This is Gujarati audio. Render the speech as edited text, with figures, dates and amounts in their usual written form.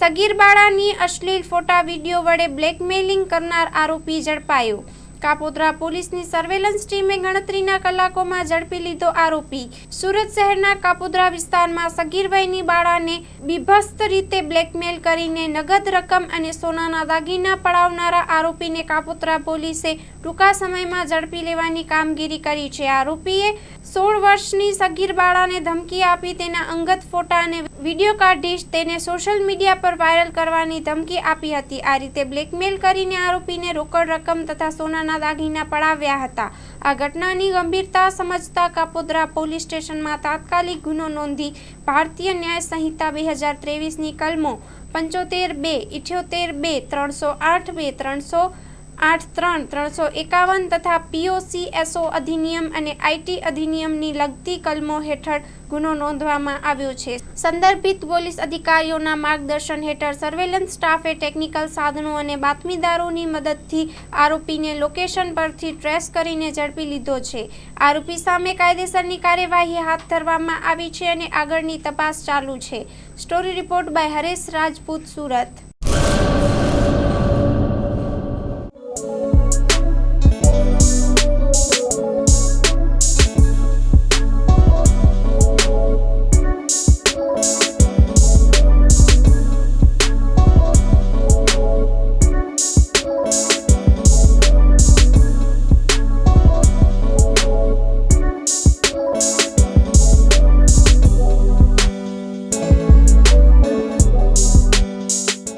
સગીર બાળાની અશ્લીલ ફોટા વિડીયો વડે બ્લેકમેલિંગ કરનાર આરોપી ઝડપાયો। કાપોદ્રા પોલીસની સર્વેલન્સ ટીમે ગણતરીના કલાકોમાં ઝડપી લીધો આરોપી। સુરત શહેરના કાપોદ્રા વિસ્તારમાં સગીર વયની બાળાને બીભત્સ રીતે બ્લેકમેલ કરીને નગદ રકમ અને સોનાના દાગીના પડાવનારા આરોપીને કાપોદ્રા પોલીસે ટૂંકા સમયમાં ઝડપી લેવાની કામગીરી કરી છે। આરોપીએ 16 વર્ષની સગીર બાળાને ધમકી આપી તેના અંગત ફોટા અને વિડીયો કાઢી તેને સોશિયલ મીડિયા પર વાયરલ કરવાની ધમકી આપી હતી। આ રીતે બ્લેકમેલ કરીને આરોપીને રોકડ રકમ તથા સોનાના દાગીના પડાવ્યા હતા। આ ઘટનાની ગંભીરતા સમજતા કાપોદ્રા પોલીસ સ્ટેશનમાં તાત્કાલિક ગુનો નોંધી ભારતીય ન્યાય સંહિતા 2023ની કલમો 75(2), 78(2), 308(2), 308(3), 351 તથા POCSO અધિનિયમ અને IT અધિનિયમની લગતી કલમો હેઠળ ગુનો નોંધવામાં આવ્યો છે। સંદર્ભિત પોલીસ અધિકારીઓના માર્ગદર્શન હેઠળ સર્વેલન્સ સ્ટાફે ટેકનિકલ સાધનો અને બાતમીદારોની મદદથી આરોપીને લોકેશન પરથી ટ્રેસ કરીને ઝડપી લીધો છે। આરોપી સામે કાયદેસરની કાર્યવાહી હાથ ધરવામાં આવી છે અને આગળની તપાસ ચાલુ છે। Story report by Haresh Rajput, Surat.